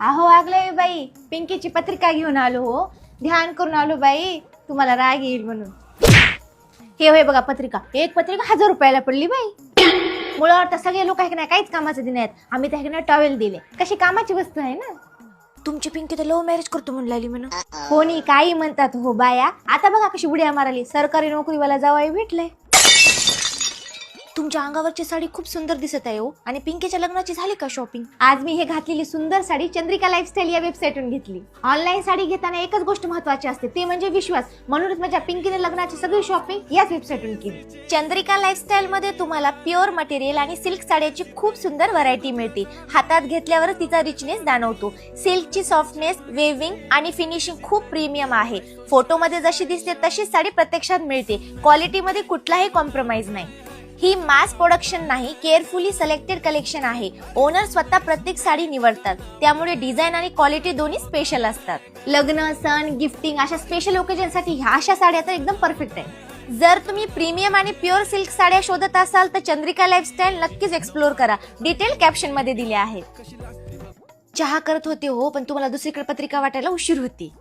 अहो आगले बाई, पिंकीची पत्रिका घेऊन आलो हो. ध्यान करून आलो बाई, तुम्हाला राग येईल म्हणून. हे होय बघा पत्रिका, एक पत्रिका 1000 रुपयाला पडली बाई. मुळावर तर सगळे लोक आहे की नाही काहीच कामाचे दिन आहेत. आम्ही त्या टॉवेल दिले, कशी कामाची वस्तू आहे ना. तुमची पिंकी तर लव्ह मॅरेज करतो म्हणली म्हणून. कोणी काही म्हणतात हो बाया, आता बघा कशी उड्या मारली. सरकारी नोकरीवाला जावाई भेटले. तुमच्या अंगावरची साडी खूप सुंदर दिसत आहे हो. आणि पिंकीच्या लग्नाची झाली का शॉपिंग? आज मी हे घातलेली सुंदर साडी चंद्रिका लाईफस्टाईल या वेबसाईटवरून घेतली. ऑनलाईन साडी घेताना एकच गोष्ट महत्वाची असते, ते म्हणजे विश्वास. म्हणूनच माझ्या पिंकीने लग्नाची सगळी शॉपिंग याच वेबसाईटवरून केली. चंद्रिका लाईफस्टाईल मध्ये तुम्हाला प्युअर मटेरियल आणि सिल्क साड्याची खूप सुंदर व्हरायटी मिळते. हातात घेतल्यावर तिचा रिचनेस जाणवतो. सिल्कची सॉफ्टनेस, वेविंग आणि फिनिशिंग खूप प्रीमियम आहे. फोटोमध्ये जशी दिसते तशीच साडी प्रत्यक्षात मिळते. क्वालिटीमध्ये कुठलाही कॉम्प्रोमाइज नाही. ही मास प्रोडक्शन नाही, केअरफुली सिलेक्टेड कलेक्शन आहे. ओनर स्वतः प्रत्येक साडी निवडतात, त्यामुळे डिझाईन आणि क्वालिटी दोन्ही स्पेशल असतात. लग्न, सण, गिफ्टिंग अशा स्पेशल ओकेजनसाठी ह्या अशा साड्या तर एकदम परफेक्ट आहे. जर तुम्ही प्रीमियम आणि प्युअर सिल्क साड्या शोधत असाल तर चंद्रिका लाईफस्टाईल नक्कीच एक्सप्लोर करा. डिटेल कॅप्शन मध्ये दिले आहेत. चहा करत होते हो, पण तुम्हाला दुसरीकडे पत्रिका वाटायला उशीर होती.